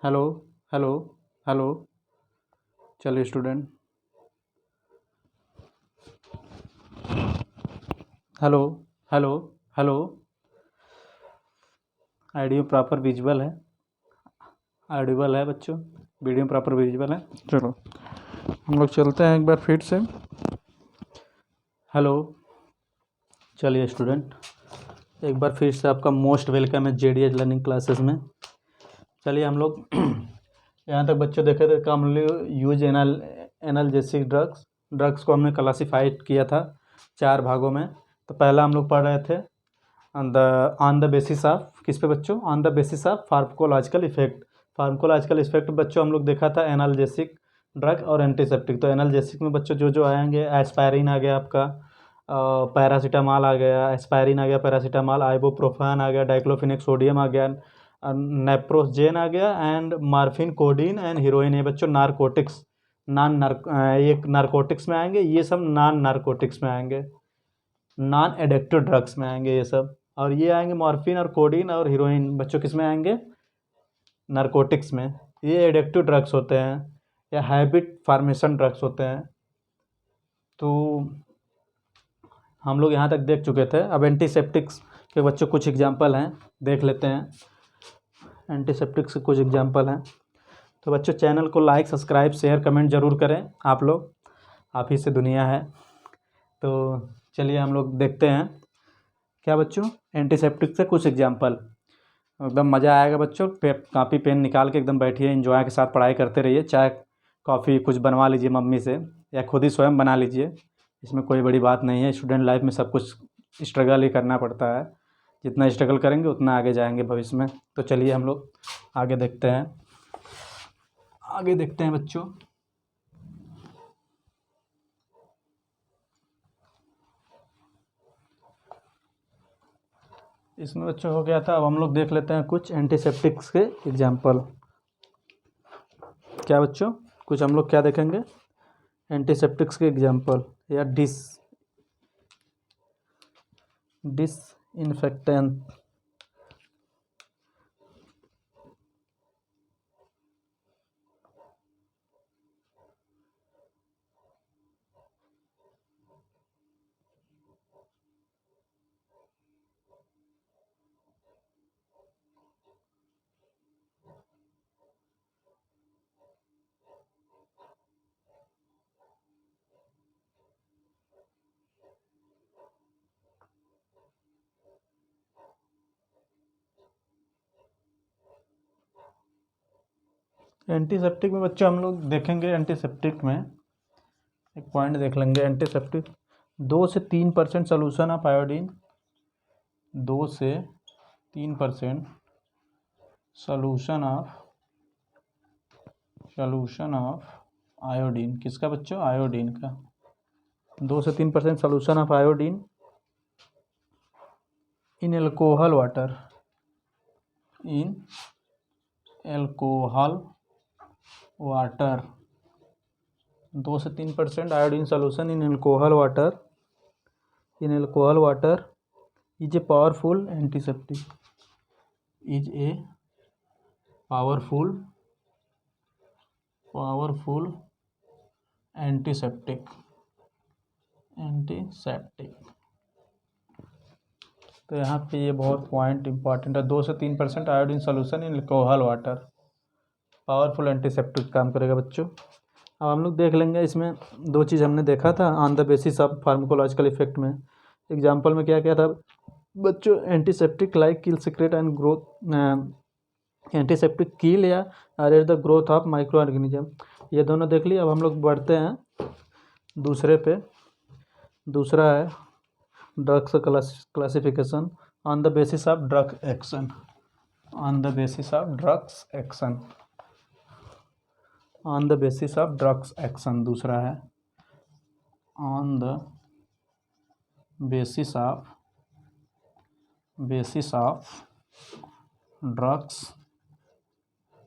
Hello hello hello. चलिए student. Hello hello hello. Audio proper visual है? Audible है बच्चों? वीडियो प्रॉपर विजुअल है? चलो हम लोग चलते हैं एक बार फिर से। हेलो। चलिए स्टूडेंट, एक बार फिर से आपका मोस्ट वेलकम है जेडीएच लर्निंग क्लासेस में। चलिए हम लोग यहाँ तक बच्चों देखे थे कॉमनली यूज एनाल्जेसिक ड्रग्स को हमने क्लासीफाइड किया था 4 भागों में। तो पहला हम लोग पढ़ रहे थे ऑन द बेसिस ऑफ, किस पे बच्चों? On the basis of pharmacological effect. Pharmacological effect बच्चों हम लोग देखा था एनाल्जेसिक ड्रग और एंटीसेप्टिक। तो एनाल्जेसिक में बच्चों जो जो आएंगे, एस्पायरिन आ गया आपका, पैरासीटामॉल आ गया, एस्पायरिन आ गया, पैरासीटामॉल, आइबुप्रोफेन आ गया, डाइक्लोफिनेक सोडियम आ गया, नेप्रोजेन आ गया, and morphine, codeine and heroine. ये बच्चों नारकोटिक्स, ये नारकोटिक्स में आएंगे, ये सब नॉन नारकोटिक्स में आएंगे, नॉन एडिक्टिव ड्रग्स में आएंगे ये सब। और ये आएंगे मॉर्फिन और कोडीन और हीरोइन बच्चों किस में आएंगे? नारकोटिक्स में। ये एडिक्टिव ड्रग्स होते हैं या हैबिट फॉर्मेशन ड्रग्स होते हैं। तो हम लोग यहाँ तक देख चुके थे। अब एंटीसेप्टिक्स के बच्चों कुछ एग्जांपल हैं, देख लेते हैं। एंटीसेप्टिक्स के कुछ एग्जांपल हैं। तो बच्चों चैनल को लाइक, सब्सक्राइब, शेयर, कमेंट ज़रूर करें आप लोग, आप ही से दुनिया है। तो चलिए हम लोग देखते हैं क्या बच्चों, एंटीसेप्टिक से कुछ एग्जांपल। एकदम मज़ा आएगा बच्चों। कापी पेन निकाल के एकदम बैठिए, एंजॉय के साथ पढ़ाई करते रहिए। चाय कॉफ़ी कुछ बनवा लीजिए मम्मी से, या खुद ही स्वयं बना लीजिए। इसमें कोई बड़ी बात नहीं है। स्टूडेंट लाइफ में सब कुछ स्ट्रगल ही करना पड़ता है। जितना स्ट्रगल करेंगे उतना आगे जाएंगे भविष्य में। तो चलिए हम लोग आगे देखते हैं, आगे देखते हैं बच्चों। इसमें बच्चों हो गया था। अब हम लोग देख लेते हैं कुछ एंटीसेप्टिक्स के एग्जाम्पल। क्या बच्चों, कुछ हम लोग क्या देखेंगे? एंटीसेप्टिक्स के एग्जाम्पल या डिसइंफेक्टेंट। एंटीसेप्टिक में बच्चों हम लोग देखेंगे, एंटीसेप्टिक में एक पॉइंट देख लेंगे। एंटीसेप्टिक 2 से 3% सोल्यूशन ऑफ आयोडीन, 2 से 3% सोल्यूशन ऑफ आयोडीन। किसका बच्चों? आयोडीन का। 2 से 3% solution of iodine in alcohol water, in alcohol water. 2 से 3% iodine solution in alcohol water, is a powerful antiseptic, is a powerful antiseptic. तो यहाँ पे ये बहुत पॉइंट इंपॉर्टेंट है। 2 से 3% iodine solution in alcohol water powerful antiseptic काम करेगा बच्चों। अब हम लोग देख लेंगे, इसमें 2 चीज़ हमने देखा था on the basis of pharmacological effect में। एग्जाम्पल में क्या क्या था बच्चों? Antiseptic like kill secret and growth, antiseptic kill या arrest the growth of micro organism. ये दोनों देख लिए। अब हम लोग बढ़ते हैं दूसरे पे। दूसरा है drugs classification on the basis of drug action, on the basis of drugs action, on the basis of drugs action. दूसरा है on the basis of drugs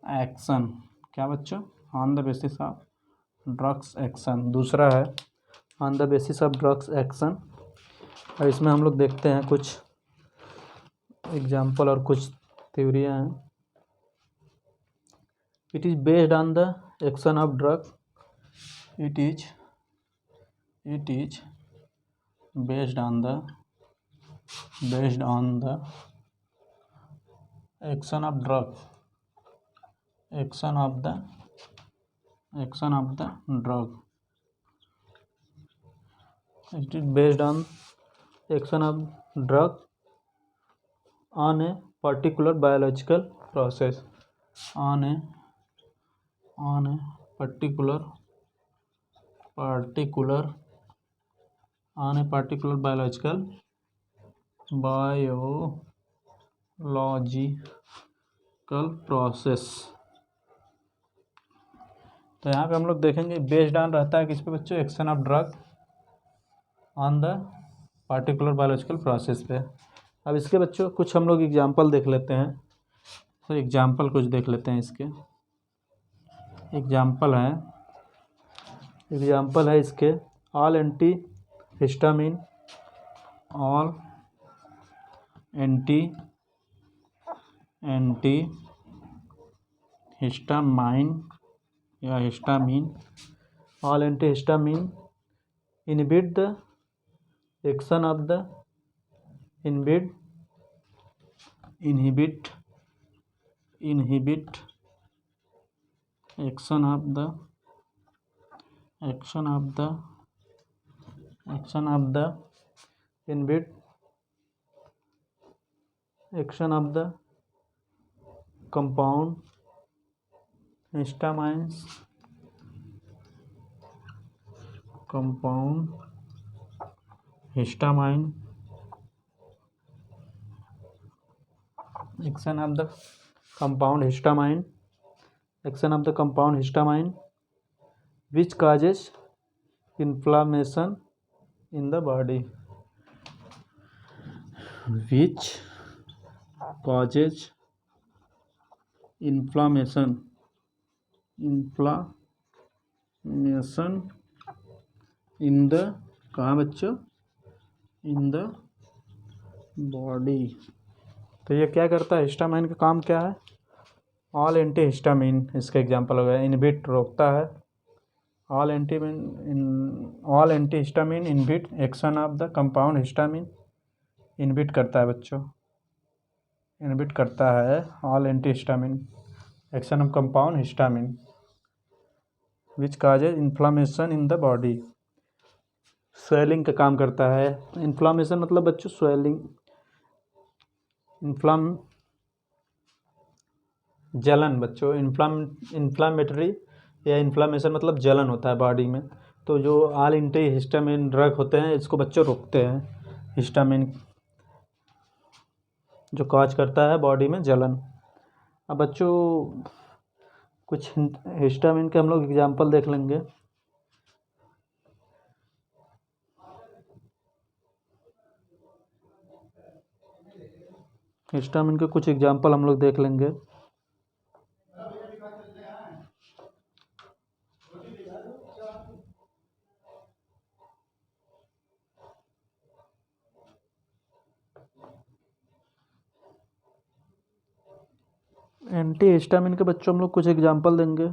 action. क्या बच्चों? On the basis of drugs action. दूसरा है on the basis of drugs action. और इसमें हम लोग देखते हैं कुछ एग्जाम्पल और कुछ थ्योरियाँ हैं। It is based on the action of drug. It is based on the action of drug. Action of the drug. It is based on action of drug on a particular biological process. On a particular biological process. तो यहाँ पे हम लोग देखेंगे based on रहता है किस पे बच्चों, action of drug on the particular biological process पे। अब इसके बच्चों कुछ हम लोग एग्जांपल देख लेते हैं। तो एग्जांपल कुछ देख लेते हैं इसके। एग्जांपल है इसके ऑल एंटी हिस्टामिन या histamine all anti histamine inhibit the action of the inhibit action of the inhibit action of the compound histamines action of the compound histamine which causes inflammation in the body. Which causes inflammation in the कहाँ बच्चों, in the body। तो ये क्या करता है, histamine का काम क्या है, ऑल एंटी हिस्टामिन इसका एग्जांपल हो गया। इनहिबिट रोकता है, all anti histamine inhibit action of the compound histamine, inhibit करता है बच्चों, इनहिबिट करता है all anti histamine action of compound histamine which causes inflammation in the body. Swelling का काम करता है। इन्फ्लामेशन मतलब बच्चों स्वेलिंग, जलन बच्चों, इन्फ्लामेटरी या इन्फ्लामेशन मतलब जलन होता है बॉडी में। तो जो ऑल एंटी हिस्टामिन ड्रग होते हैं इसको बच्चों रोकते हैं, हिस्टामिन जो कॉज करता है बॉडी में जलन। अब बच्चों कुछ हिस्टामिन के हम लोग एग्जांपल देख लेंगे। हिस्टामिन के कुछ एग्जांपल हम लोग देख लेंगे। एंटी हिस्टामिन के बच्चों हम लोग कुछ एग्जांपल देंगे।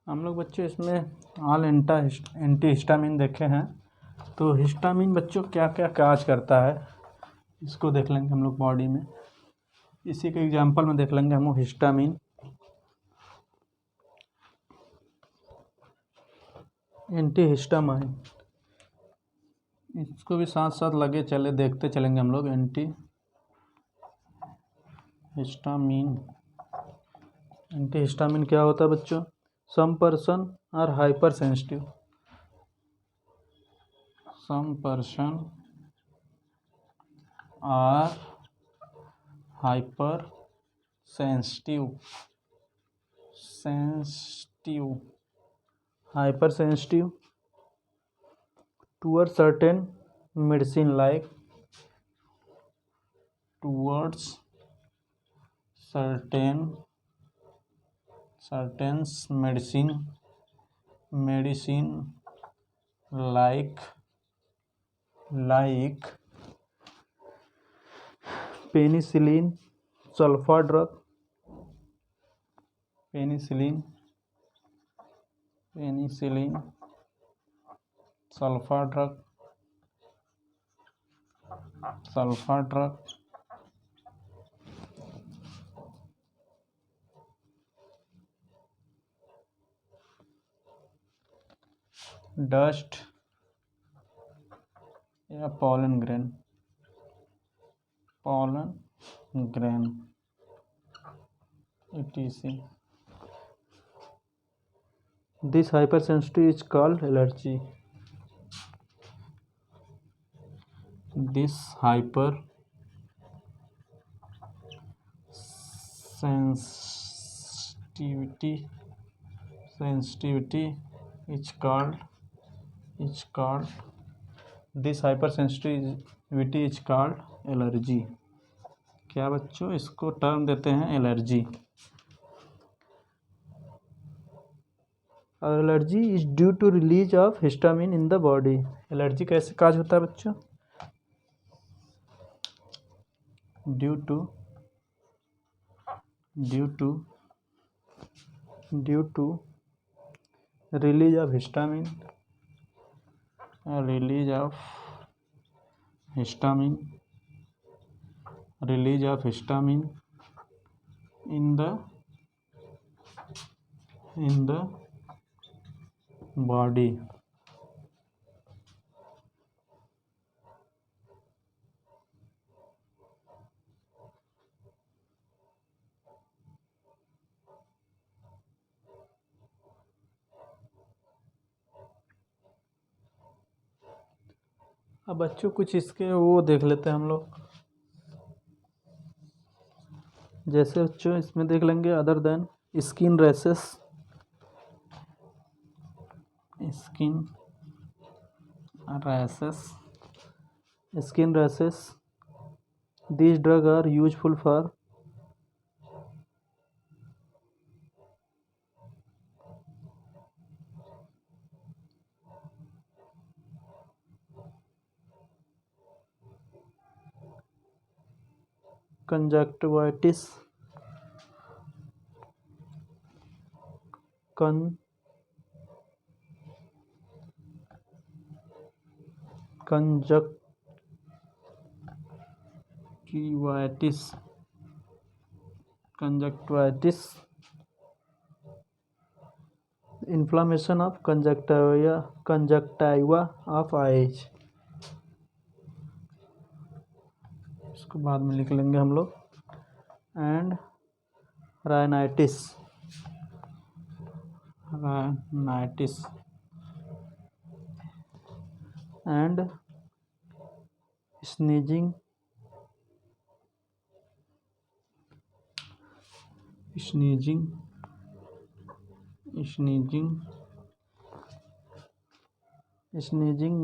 हम लोग बच्चों इसमें ऑल एंटी हिस्टामिन देखे हैं। तो हिस्टामिन बच्चों क्या क्या काज करता है इसको देख लेंगे हम लोग बॉडी में। इसी के एग्जांपल में देख लेंगे हम लोग हिस्टामिन, एंटी हिस्टामाइन। इसको भी साथ साथ लगे चले देखते चलेंगे हम लोग। एंटी हिस्टामिन, एंटी हिस्टामिन क्या होता है बच्चों? Some person are hyper sensitive, some person are hyper sensitive hyper sensitive towards certain medicine, like towards certain medicine like penicillin, sulfa drug, penicillin, sulfa drug, dust या pollen grain etc. This hypersensitivity is called allergy. This hypersensitivity is called allergy. क्या बच्चों? इसको term देते हैं allergy. Allergy is due to release of histamine in the body. Allergy कैसे cause होता है बच्चों? Due to release of histamine in the body। अब बच्चों कुछ इसके वो देख लेते हैं हम लोग। जैसे बच्चों इसमें देख लेंगे other than skin rashes, these drugs are useful for conjunctivitis, inflammation of conjunctiva of eyes। इसको बाद में लिख लेंगे हम लोग। And rhinitis and sneezing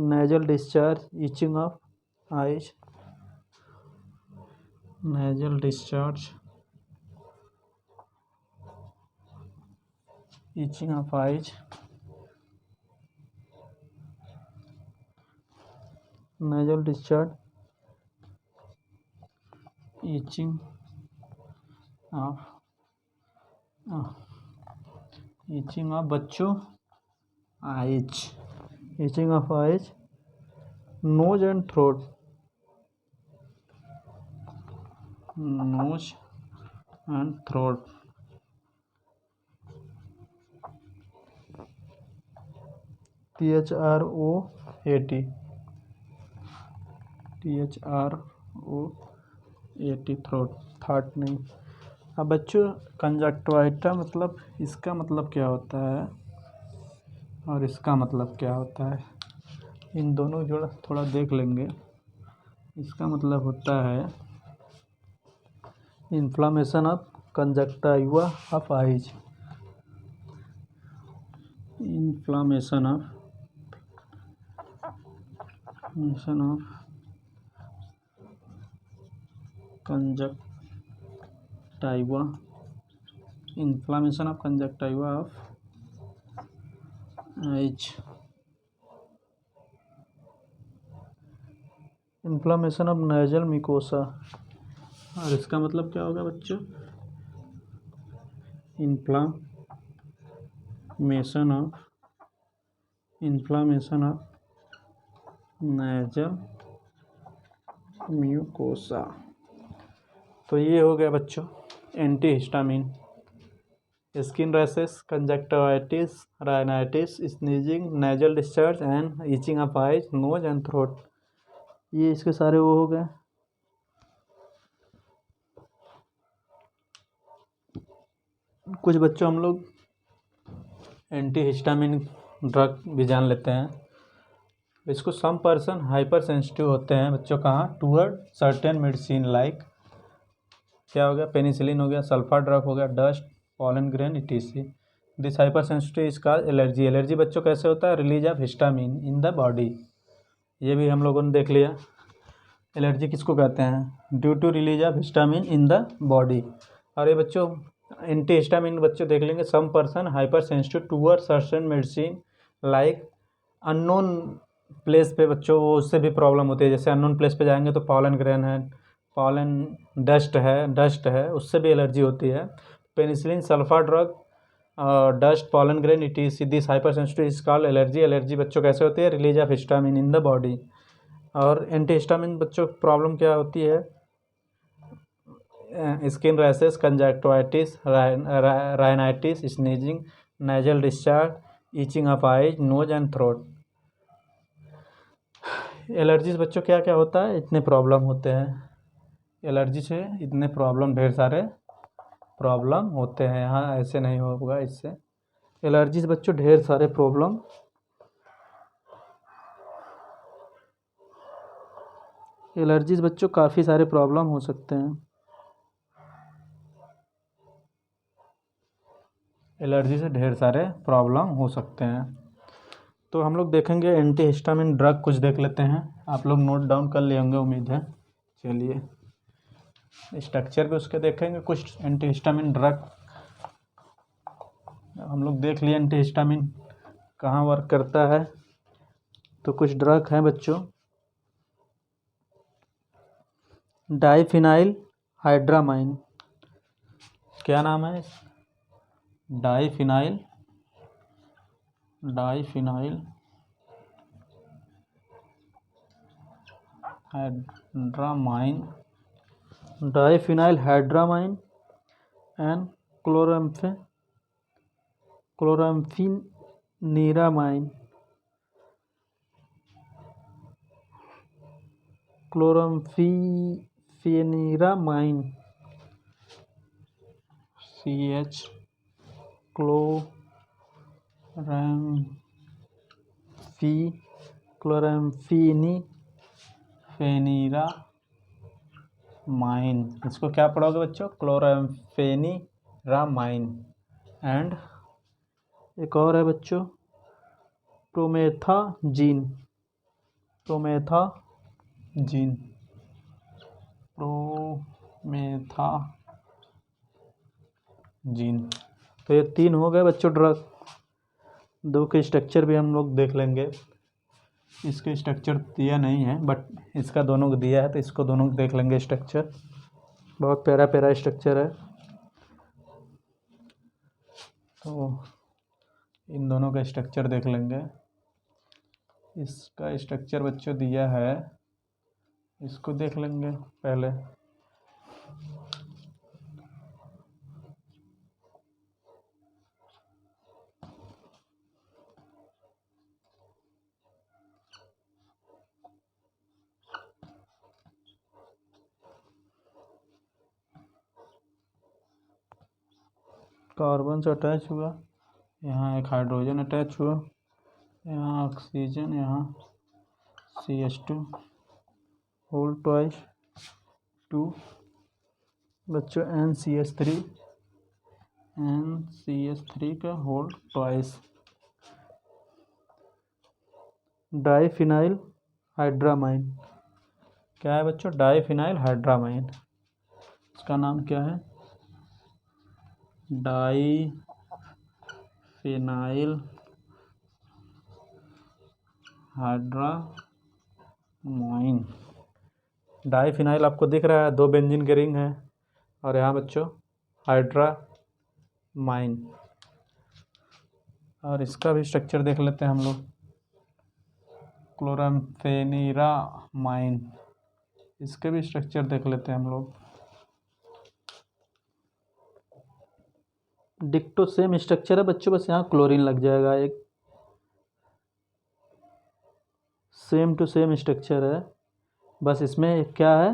nasal discharge, itching of eyes, itching of eyes, nasal discharge, itching of itching of बच्चों eyes, itching of eyes, nose and throat, nose and throat, THROAT, THROAT, throat, थाट नहीं। अब बच्चों कंजक्टिवाइटा मतलब इसका मतलब क्या होता है और इसका मतलब क्या होता है, इन दोनों जोड़ा थोड़ा देख लेंगे। इसका मतलब होता है inflammation of conjunctiva of eyes, inflammation of conjunctiva, inflammation of conjunctiva of eyes, inflammation of nasal mucosa. और इसका मतलब क्या होगा बच्चों, इन्फ्लामेशन ऑफ नेजल म्यूकोसा। तो ये हो गया बच्चों antihistamine, skin rashes, conjunctivitis, rhinitis, sneezing, nasal discharge and itching of eyes, nose and throat, ये इसके सारे वो हो गए। कुछ बच्चों हम लोग एंटीहिस्टामिन ड्रग भी जान लेते हैं। इसको सम पर्सन हाइपर सेंसिटिव होते हैं बच्चों, कहाँ, टूवर्ड सर्टेन मेडिसिन लाइक क्या हो गया, पेनिसिलिन हो गया, सल्फा ड्रग हो गया, dust, pollen grain, etc. This hyper sensitive is called allergy. Allergy बच्चों कैसे होता है, release of histamine in the body, ये भी हम लोगों ने देख लिया। एलर्जी किसको कहते हैं, due to release of histamine in the body. और ये बच्चों एंटी हिस्टामिन बच्चों देख लेंगे, some person hyper sensitive toward certain medicine like unknown place पे बच्चों वो उससे भी प्रॉब्लम होती है, जैसे अननोन प्लेस पे जाएंगे तो पॉलन ग्रेन है, पॉलन डस्ट है उससे भी एलर्जी होती है। Penicillin, sulpha drug, dust, pollen grain, etc. This hyper sensitive is called allergy. Allergy बच्चों कैसे होती है, release of histamine in the body. और एंटी हिस्टामिन बच्चों प्रॉब्लम क्या होती है, skin rashes, conjunctivitis, rhinitis, sneezing, nasal discharge, itching of eyes, nose and throat. Allergy से बच्चों क्या क्या होता है, इतने प्रॉब्लम होते हैं, एलर्जी से इतने प्रॉब्लम, ढेर सारे प्रॉब्लम होते हैं। यहाँ ऐसे नहीं होगा, इससे एलर्जी से बच्चों ढेर सारे प्रॉब्लम, एलर्जी से बच्चों काफ़ी सारे प्रॉब्लम हो सकते हैं। एलर्जी से ढेर सारे प्रॉब्लम हो सकते हैं। तो हम लोग देखेंगे एंटी हिस्टामिन ड्रग कुछ देख लेते हैं, आप लोग नोट डाउन कर लिए होंगे उम्मीद है। चलिए स्ट्रक्चर भी उसके देखेंगे, कुछ एंटी हिस्टामिन ड्रग हम लोग देख लिए एंटी हिस्टामिन कहाँ वर्क करता है। तो कुछ ड्रग हैं बच्चों, डाइफिनाइल हाइड्रामाइन, क्या नाम है, डाइफिनाइल हाइड्रामाइन, डाइफिनाइल हाइड्रामाइन एंड क्लोराम्फेनिरामाइन, क्लोराम्फेनिरामाइन, CH क्लोराम्फेनिरामाइन, इसको क्या पढ़ोगे बच्चों, क्लोराम्फेनिरामाइन। एंड एक और है बच्चों प्रोमेथाजीन, तो ये 3 हो गए बच्चों ड्रग। 2 के स्ट्रक्चर भी हम लोग देख लेंगे, इसके स्ट्रक्चर दिया नहीं है बट इसका दोनों को दिया है, तो इसको दोनों को देख लेंगे स्ट्रक्चर, बहुत प्यारा प्यारा स्ट्रक्चर है। तो इन दोनों का स्ट्रक्चर देख लेंगे। इसका स्ट्रक्चर बच्चों दिया है, इसको देख लेंगे पहले। कार्बन से अटैच हुआ, यहाँ एक हाइड्रोजन अटैच हुआ, यहाँ ऑक्सीजन, यहाँ CH2 होल ट्वाइस 2 बच्चों NCH3 का होल ट्वाइस। डाईफिनाइल हाइड्रामाइन, क्या है बच्चों? डाईफिनाइल हाइड्रामाइन। इसका नाम क्या है? डाईफिनाइल हाइड्रामाइन। डाईफिनाइल आपको दिख रहा है, 2 बेंजीन के रिंग है, और यहाँ बच्चों हाइड्रामाइन। और इसका भी स्ट्रक्चर देख लेते हैं हम लोग। क्लोराम्फेनिरामाइन, इसके भी स्ट्रक्चर देख लेते हैं हम लोग। डिक्टो सेम स्ट्रक्चर है बच्चों, बस यहाँ क्लोरीन लग जाएगा एक। सेम टू सेम स्ट्रक्चर है, बस इसमें क्या है,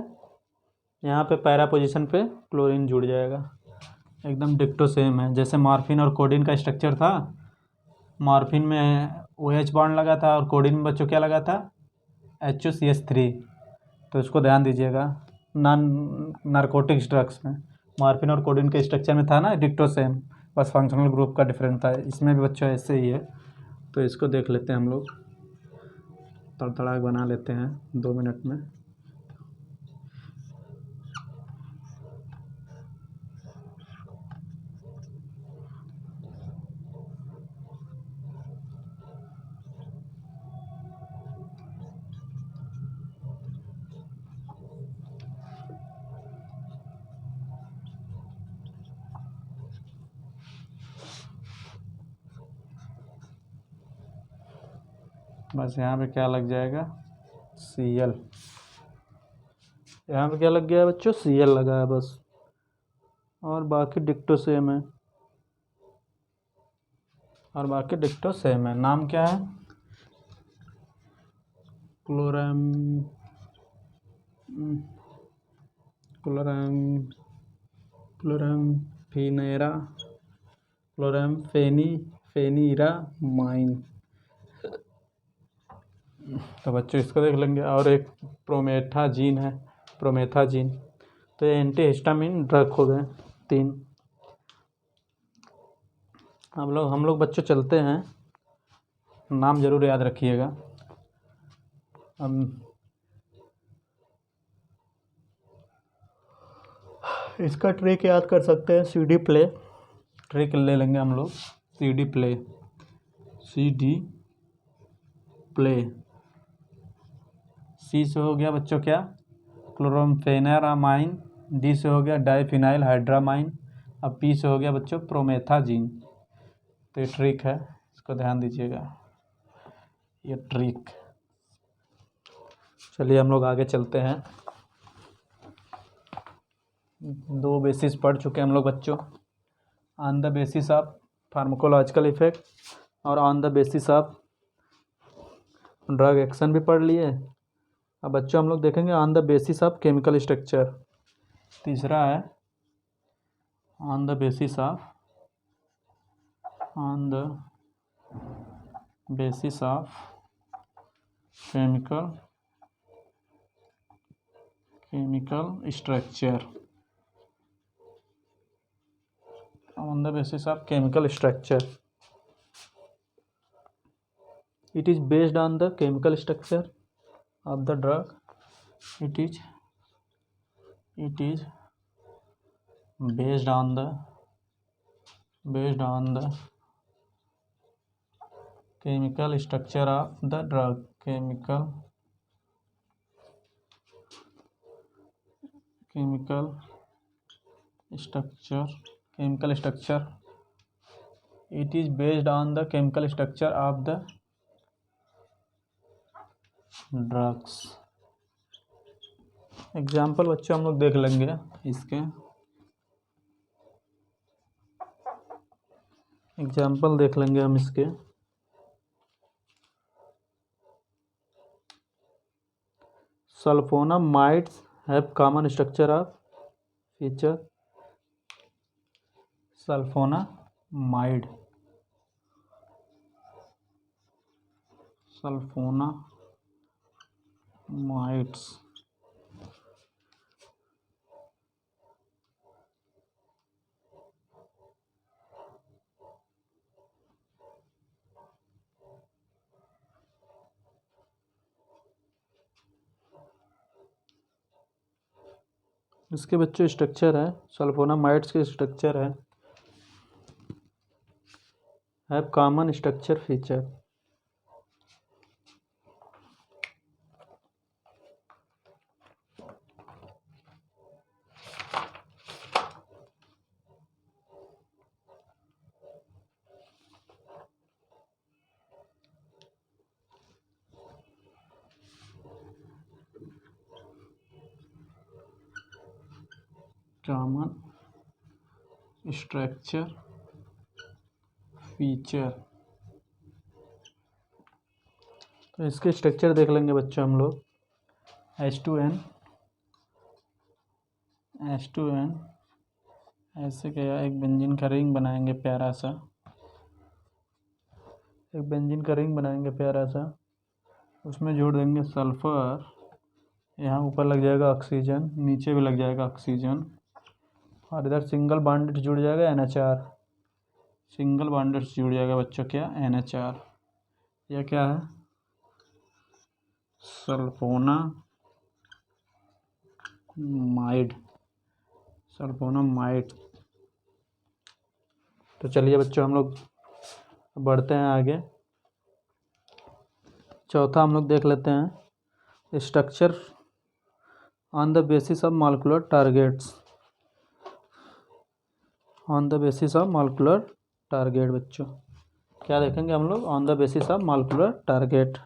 यहाँ पे पैरा पोजीशन पे क्लोरीन जुड़ जाएगा। एकदम डिक्टो सेम है, जैसे मॉर्फिन और कोडिन का स्ट्रक्चर था। मॉर्फिन में OH बॉन्ड लगा था और कोडिन में बच्चों क्या लगा था? HOCH3। तो इसको ध्यान दीजिएगा, नॉन नारकोटिक्स ड्रग्स में मॉर्फिन और कोडिन के स्ट्रक्चर में था ना डिक्टो सेम, बस फंक्शनल ग्रुप का डिफरेंस था। इसमें भी बच्चों ऐसे ही है। तो इसको देख लेते हैं हम लोग, तड़तड़ा बना लेते हैं 2 मिनट में। बस यहाँ पे क्या लग जाएगा? Cl। यहाँ पे क्या लग गया है बच्चों? Cl लगा है बस, और बाकी डिक्टो सेम है। नाम क्या है? क्लोराम्फेनिरामाइन। तो बच्चों इसको देख लेंगे। और एक प्रोमेथाजीन है, प्रोमेथाजीन। तो ये एंटीहिस्टामिन ड्रग हो गए 3। हम लोग बच्चों चलते हैं, नाम जरूर याद रखिएगा। इसका ट्रिक याद कर सकते हैं, CD प्ले ट्रिक ले लेंगे हम लोग। CD play. C से हो गया बच्चों क्या? क्लोराम्फेनिरामाइन। D से हो गया डाईफिनाइल हाइड्रामाइन। अब P से हो गया बच्चों प्रोमेथाजीन। तो ये ट्रिक है, इसको ध्यान दीजिएगा, ये ट्रिक। चलिए हम लोग आगे चलते हैं। 2 बेसिस पढ़ चुके हैं हम लोग बच्चों, on the basis of pharmacological effect और on the basis of drug action भी पढ़ लिए। अब बच्चों हम लोग देखेंगे on the basis of chemical structure. तीसरा है on the basis of chemical structure. On the basis of chemical structure, it is based on the chemical structure of the drug. It is based on the chemical structure of the drug. Chemical structure it is based on the chemical structure of the drugs. Example बच्चों हम लोग देख लेंगे इसके। Example देख लेंगे हम इसके। Sulphonamides have common structure of feature. Sulphonamide, sulphonamides इसके बच्चों स्ट्रक्चर है, सल्फोनामाइड्स के स्ट्रक्चर है, have common structure feature. Common structure feature. तो इसके स्ट्रक्चर देख लेंगे बच्चों हम लोग। H2N ऐसे क्या, एक बेंजीन का रिंग बनाएंगे प्यारा सा, एक बेंजीन का रिंग बनाएंगे प्यारा सा, उसमें जोड़ देंगे सल्फर, यहाँ ऊपर लग जाएगा ऑक्सीजन, नीचे भी लग जाएगा ऑक्सीजन, और इधर सिंगल बॉन्ड जुड़ जाएगा NHR, सिंगल बॉन्ड जुड़ जाएगा बच्चों क्या, NHR। यह क्या है, सल्फोनामाइड, सल्फोनामाइड। तो चलिए बच्चों हम लोग बढ़ते हैं आगे। चौथा हम लोग देख लेते हैं, structure on the basis of molecular targets. On the basis of molecular target बच्चों क्या देखेंगे हम लोग, on the basis of molecular target,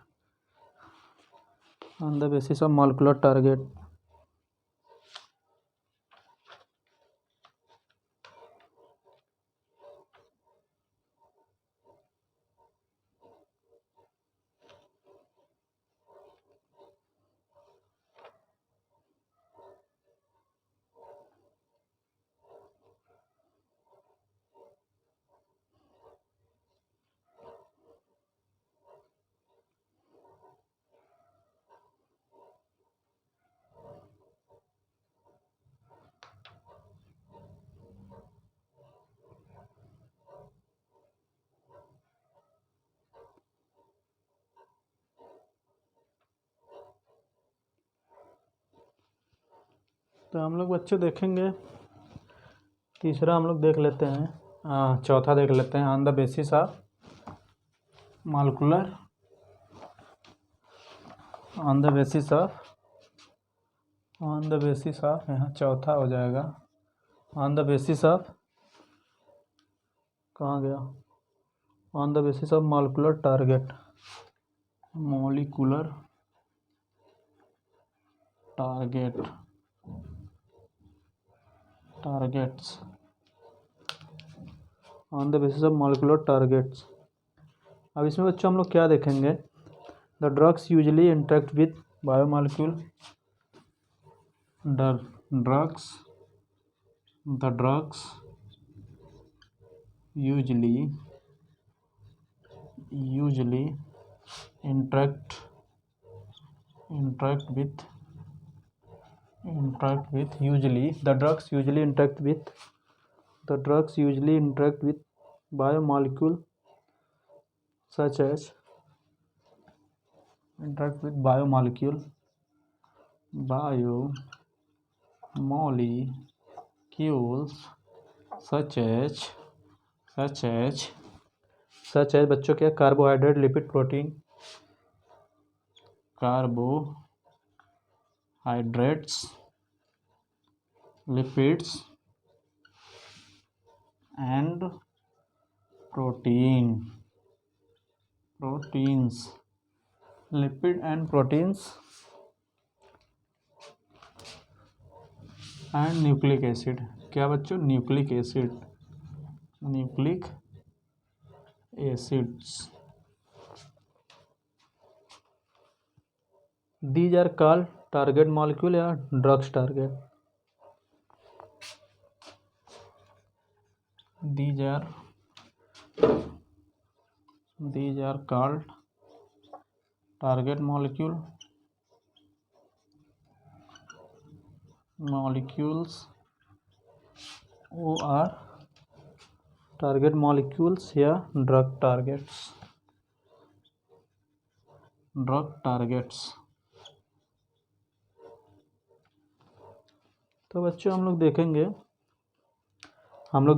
on the basis of molecular target. तो हम लोग बच्चों देखेंगे, तीसरा हम लोग देख लेते हैं, चौथा देख लेते हैं, on the basis of molecular, on the basis of, on the basis of, यहाँ चौथा हो जाएगा, ऑन द बेसिस ऑफ, कहाँ गया, on the basis of molecular target, molecular target, targets, on the basis of molecular targets. अब इसमें बच्चों हम लोग क्या देखेंगे, the drugs usually interact with biomolecule, the drugs usually interact with usually the drugs usually interact with biomolecule such as interact with biomolecules such as बच्चों क्या, carbohydrate, lipid, protein, carbohydrates, lipids and proteins, lipid and proteins and nucleic acid. क्या बच्चों? Nucleic acids. These are called target molecule या drugs target. These are called target molecules or target molecules या drug targets। तो बच्चों हम लोग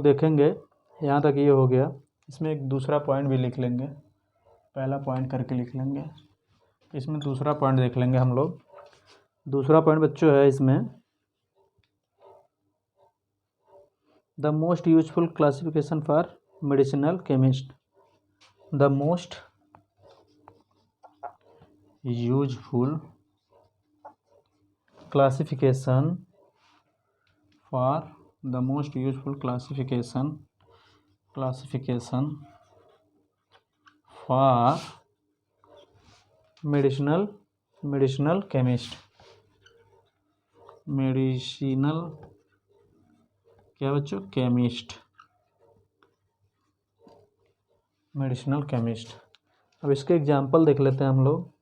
देखेंगे यहाँ तक ये हो गया। इसमें एक दूसरा पॉइंट भी लिख लेंगे, पहला पॉइंट करके लिख लेंगे, इसमें दूसरा पॉइंट देख लेंगे हम लोग। दूसरा पॉइंट बच्चों है इसमें, the most useful classification for medicinal chemist. The most useful classification for the most useful classification for medicinal chemist। Medicinal क्या बच्चों? Medicinal chemist. अब इसके एग्जाम्पल देख लेते हैं हम लोग।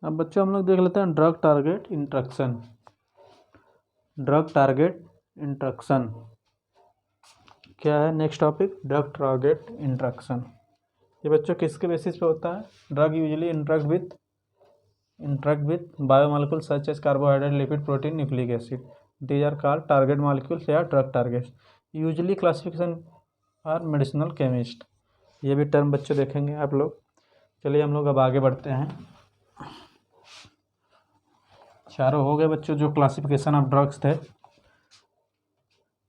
अब बच्चों हम लोग देख लेते हैं ड्रग टारगेट इंट्रक्शन। क्या है next topic? Drug target interaction. ये बच्चों किसके बेसिस पे होता है? Drug usually interact with biomolecule such as carbohydrate, lipid, protein, nucleic acid. These are called target molecules या drug targets. Usually classification for medicinal chemist. ये भी टर्म बच्चों देखेंगे आप लोग। चलिए हम लोग अब आगे बढ़ते हैं। चारों हो गए बच्चों जो क्लासिफिकेशन ऑफ ड्रग्स थे,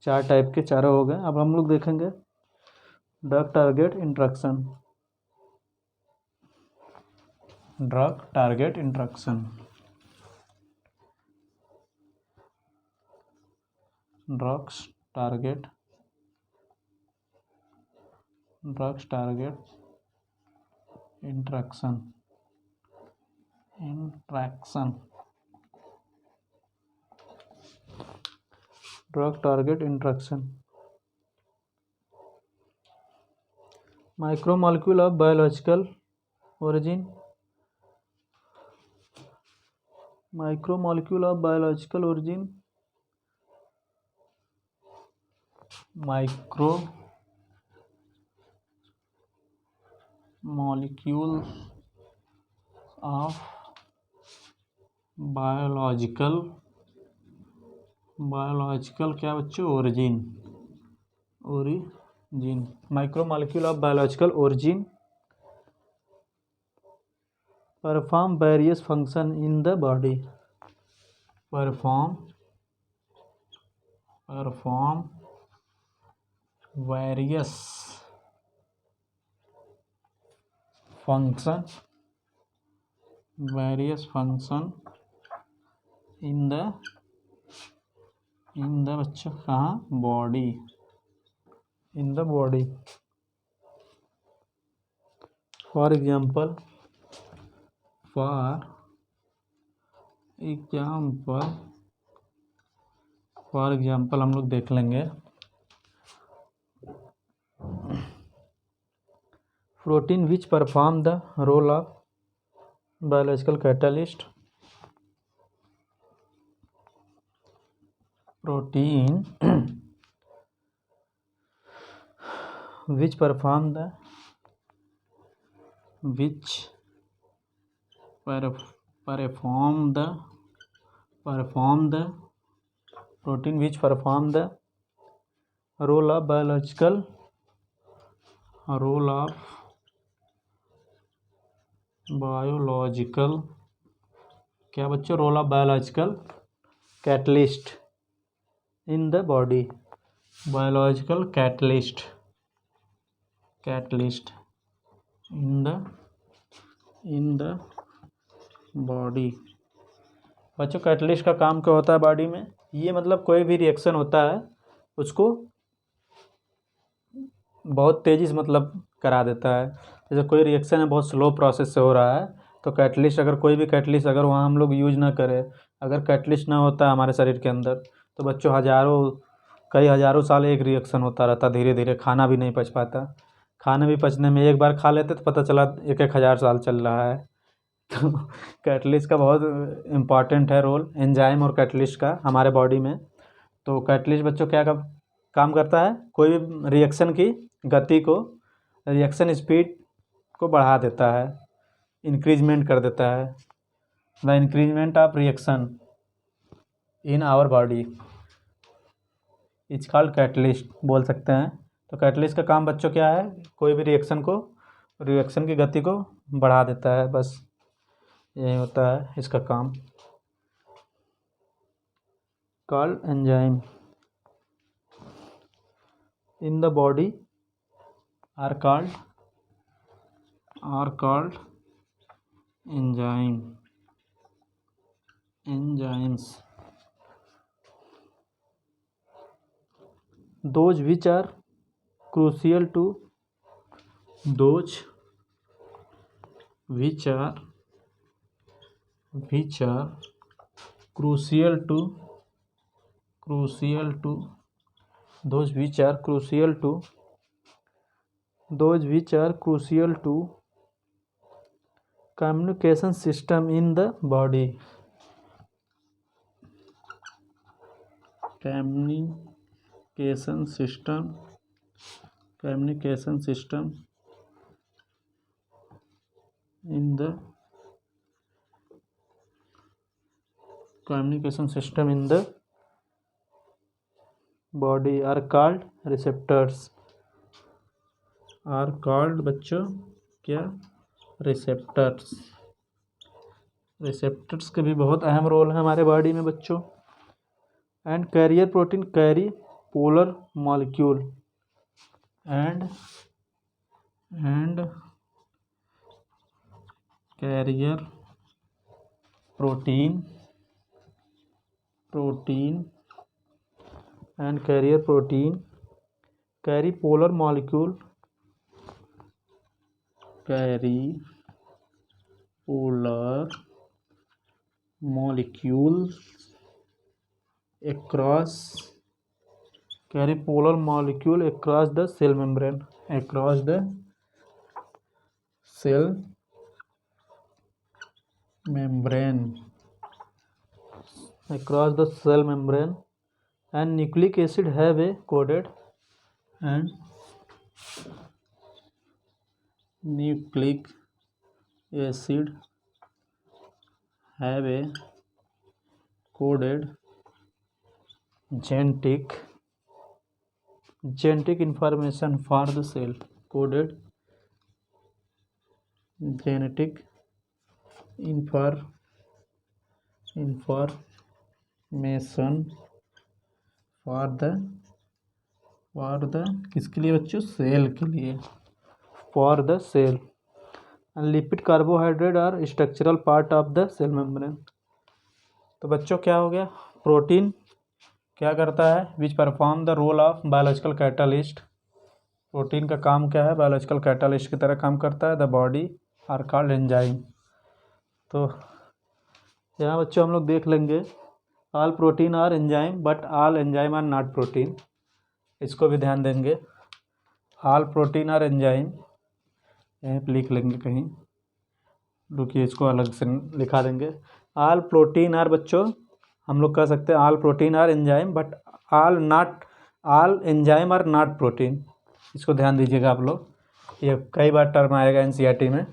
4 टाइप के, चारों हो गए। अब हम लोग देखेंगे drug target interaction. Drugs target interaction. Drug target interaction. Micromolecule of biological origin. Micromolecule of biological origin. Micromolecules of biological क्या बच्चों? Origin. Micromolecule of biological origin perform various function in the body. Perform various function in the बच्चों कहाँ? Body. In the body. For example हम लोग देख लेंगे protein which perform the role of biological catalyst. Protein which perform perform the protein which perform the role of biological क्या बच्चों, role of biological catalyst in the body, biological catalyst in the body. बच्चों catalyst का काम क्या होता है body में? ये मतलब कोई भी रिएक्शन होता है उसको बहुत तेज़ी से मतलब करा देता है। जैसे कोई रिएक्शन है बहुत स्लो प्रोसेस से हो रहा है, तो कैटलिस्ट अगर कोई भी कैटलिस्ट अगर वहाँ हम लोग यूज ना करें, अगर कैटलिस्ट ना होता है हमारे शरीर के अंदर, तो बच्चों कई हज़ारों साल एक रिएक्शन होता रहता, धीरे धीरे खाना भी नहीं पच पाता। खाना भी पचने में एक बार खा लेते तो पता चला 1,000 साल चल रहा है। तो कैटलिस्ट का बहुत इम्पॉर्टेंट है रोल, एंजाइम और कैटलिस्ट का हमारे बॉडी में। तो कैटलिस्ट बच्चों क्या काम करता है? कोई भी रिएक्शन की गति को, रिएक्शन स्पीड को बढ़ा देता है, इंक्रीजमेंट कर देता है। The increasement of reaction in our body is called catalyst बोल सकते हैं। तो कैटलिस्ट का काम बच्चों क्या है? कोई भी रिएक्शन की गति को बढ़ा देता है, बस यही होता है इसका काम। Called enzyme in the body are called enzymes, those which are crucial to communication system in the body, communication system in the body are called receptors, बच्चों क्या? रिसेप्टर्स के भी बहुत अहम रोल है हमारे बॉडी में बच्चों। And carrier protein carry polar molecule and carrier protein carry polar molecule across the cell membrane, and nucleic acid have a coded genetic information for the cell, coded genetic information for the किसके लिए बच्चों? Cell के लिए, for the cell। Lipid carbohydrate are structural part of the cell membrane. तो बच्चों क्या हो गया? प्रोटीन क्या करता है? Which perform the role of biological catalyst. Protein का काम क्या है? बायोलॉजिकल कैटालिस्ट की तरह काम करता है। The body are called enzyme. तो यहाँ बच्चों हम लोग देख लेंगे, all protein are enzyme but all enzyme are not protein. इसको भी ध्यान देंगे, ऑल प्रोटीन आर एंजाइम, यहीं पर लिख लेंगे कहीं, रुकिए इसको अलग से लिखा देंगे। ऑल प्रोटीन आर बच्चों हम लोग कह सकते हैं all protein are enzyme but all enzyme are not protein. इसको ध्यान दीजिएगा आप लोग, ये कई बार टर्म आएगा एनसीईआरटी में।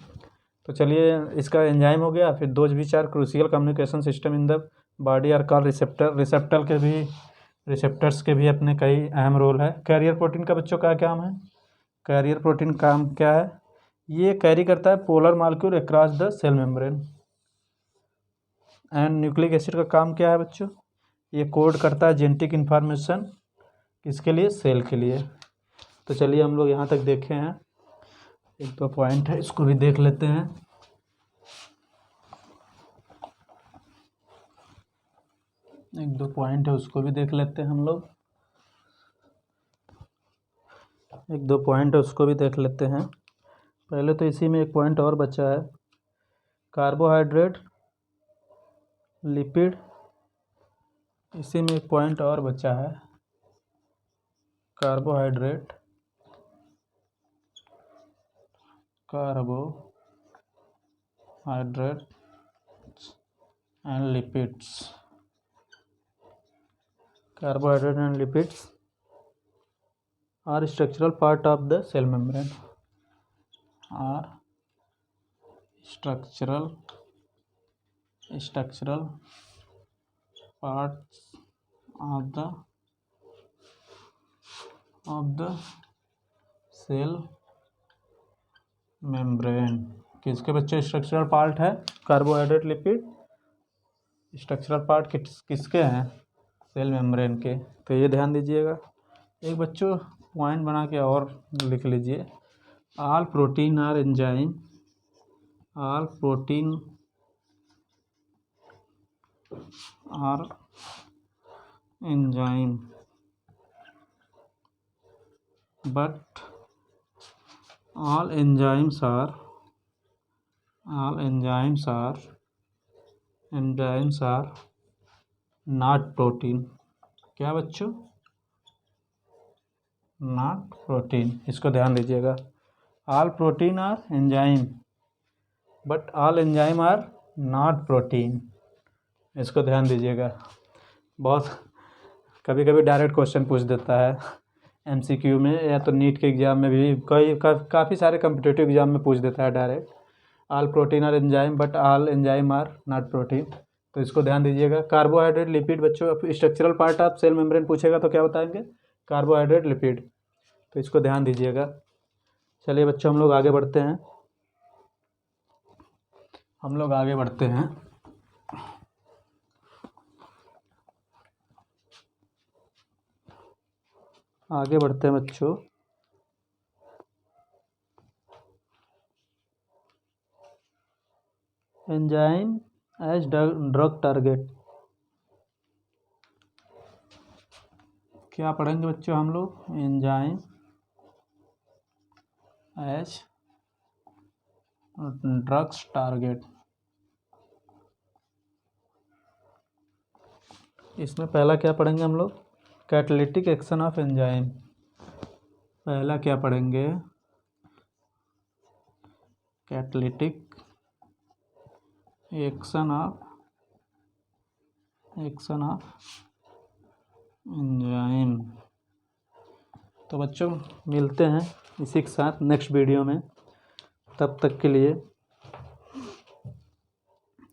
तो चलिए, इसका एंजाइम हो गया। फिर those which are crucial communication system in the body are called receptor. Receptors के भी अपने कई अहम रोल है। कैरियर प्रोटीन का बच्चों का क्या काम है? कैरियर प्रोटीन काम क्या है? ये कैरी करता है polar molecule across the cell membrane. And nucleic acid का काम क्या है बच्चों? ये कोड करता है जेनेटिक इन्फॉर्मेशन, किसके लिए? सेल के लिए। तो चलिए, हम लोग यहाँ तक देखे हैं। एक दो पॉइंट है, इसको भी देख लेते हैं। एक दो पॉइंट है, उसको भी देख लेते हैं हम लोग। एक दो पॉइंट है, उसको भी देख लेते हैं। पहले तो इसी में एक पॉइंट और बचा है, कार्बोहाइड्रेट, लिपिड। इसी में एक पॉइंट और बचा है, carbohydrate, and lipids. Carbohydrate and lipids are structural part of the cell membrane. Are structural parts of the cell membrane. किसके बच्चे स्ट्रक्चरल पार्ट है? कार्बोहाइड्रेट, लिपिड स्ट्रक्चरल पार्ट किसके हैं? सेल मेम्ब्रेन के। तो ये ध्यान दीजिएगा। एक बच्चों पॉइंट बना के और लिख लीजिए, all protein are enzyme, all protein are enzyme but all enzymes are not protein। क्या बच्चों? Not protein. इसको ध्यान दीजिएगा। All protein are enzyme but all enzyme are not protein. इसको ध्यान दीजिएगा। बहुत कभी कभी डायरेक्ट क्वेश्चन पूछ देता है एमसीक्यू में, या तो नीट के एग्ज़ाम में भी काफ़ी सारे कम्पिटिटिव एग्ज़ाम में पूछ देता है direct, all protein are enzyme but all enzyme are not protein. तो इसको ध्यान दीजिएगा। कार्बोहाइड्रेट, लिपिड बच्चों structural part of cell membrane पूछेगा तो क्या बताएंगे? Carbohydrate, lipid. तो इसको ध्यान दीजिएगा। चलिए बच्चों, हम लोग आगे बढ़ते हैं। आगे बढ़ते हैं बच्चों। Enzyme as drug target. क्या पढ़ेंगे बच्चों हम लोग? Enzyme as drugs target. इसमें पहला क्या पढ़ेंगे हम लोग? Catalytic action of enzyme. पहला क्या पढ़ेंगे? Catalytic action of enzyme. तो बच्चों, मिलते हैं इसी के साथ नेक्स्ट वीडियो में। तब तक के लिए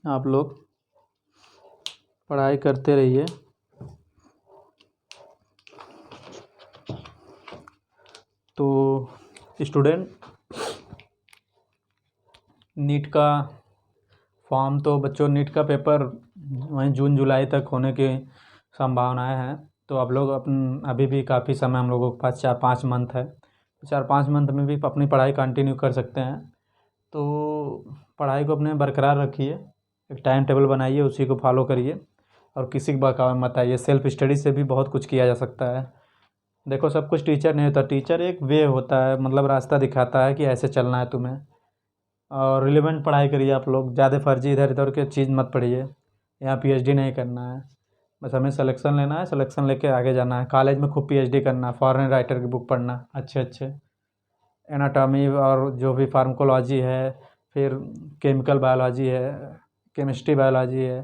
आप लोग पढ़ाई करते रहिए। तो स्टूडेंट, नीट का फॉर्म तो बच्चों, नीट का पेपर वहीं जून जुलाई तक होने की संभावनाएं हैं। तो आप लोग अभी भी काफ़ी समय हम लोगों के पास 4-5 मंथ है। 4-5 मंथ में भी अपनी पढ़ाई कंटिन्यू कर सकते हैं। तो पढ़ाई को अपने बरकरार रखिए, एक टाइम टेबल बनाइए, उसी को फॉलो करिए और किसी के बहकावे में मत आइए। सेल्फ स्टडी से भी बहुत कुछ किया जा सकता है। देखो, सब कुछ टीचर नहीं होता। टीचर एक वे होता है, मतलब रास्ता दिखाता है कि ऐसे चलना है तुम्हें। और रिलेवेंट पढ़ाई करिए आप लोग, ज़्यादा फर्जी इधर उधर के चीज़ मत पढ़िए। यहाँ पीएचडी नहीं करना है, बस हमें सिलेक्शन लेना है, सिलेक्शन लेके आगे जाना है। कॉलेज में खूब पीएचडी करना, फॉरेन राइटर की बुक पढ़ना, अच्छे एनाटॉमी और जो भी फार्माकोलॉजी है, फिर केमिकल बायोलॉजी है, केमिस्ट्री बायोलॉजी है,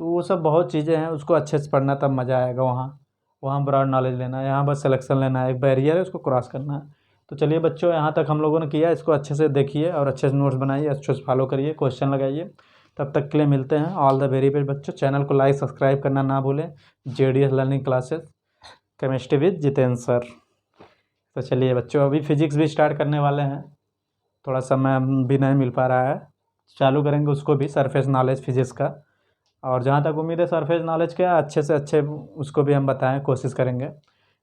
तो वो सब बहुत चीज़ें हैं, उसको अच्छे से पढ़ना, तब मज़ा आएगा। वहाँ ब्रॉड नॉलेज लेना है, यहाँ बस सिलेक्शन लेना है, एक बैरियर है, उसको क्रॉस करना है। तो चलिए बच्चों, यहाँ तक हम लोगों ने किया, इसको अच्छे से देखिए और अच्छे से नोट्स बनाइए, अच्छे से फॉलो करिए, क्वेश्चन लगाइए। तब तक के लिए मिलते हैं। ऑल द वेरी बेस्ट बच्चों। चैनल को लाइक सब्सक्राइब करना ना भूलें। JDS learning classes chemistry with Jitendra sir. तो चलिए बच्चों, अभी फिजिक्स भी स्टार्ट करने वाले हैं, थोड़ा समय भी नहीं मिल पा रहा है, चालू करेंगे उसको भी, सरफेस नॉलेज फिजिक्स का। और जहाँ तक उम्मीद है सरफेस नॉलेज का अच्छे से अच्छे उसको भी हम बताएं, कोशिश करेंगे।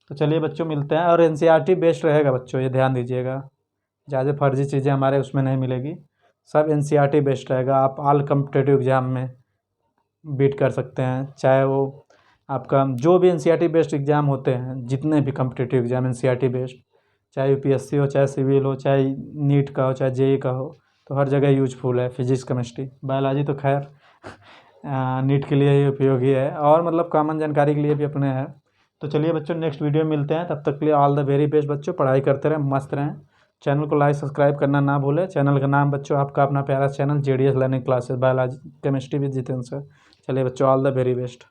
तो चलिए बच्चों, मिलते हैं। और NCERT बेस्ड रहेगा बच्चों, ये ध्यान दीजिएगा, ज़्यादा फर्जी चीज़ें हमारे उसमें नहीं मिलेगी, सब NCERT बेस्ड रहेगा। आप ऑल कॉम्पिटिटिव एग्ज़ाम में बीट कर सकते हैं, चाहे वो आपका जो भी NCERT बेस्ड एग्ज़ाम होते हैं, जितने भी कॉम्पिटिटिव एग्ज़ाम NCERT बेस्ड, चाहे UPSC हो, चाहे सिविल हो, चाहे नीट का हो, चाहे JEE का हो, तो हर जगह यूजफुल है। फिजिक्स केमिस्ट्री बायोलॉजी तो खैर नीट के लिए ही उपयोगी है, और मतलब कॉमन जानकारी के लिए भी अपने है। तो चलिए बच्चों, नेक्स्ट वीडियो में मिलते हैं, तब तक के लिए ऑल द वेरी बेस्ट बच्चों। पढ़ाई करते रहें, मस्त रहें। चैनल को लाइक सब्सक्राइब करना ना भूलें। चैनल का नाम बच्चों आपका अपना प्यारा channel JDS learning classes biology chemistry with Jitendra sir. चलिए बच्चों, ऑल द वेरी बेस्ट।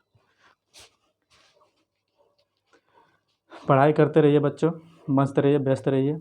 पढ़ाई करते रहिए बच्चों, मस्त रहिए, व्यस्त रहिए।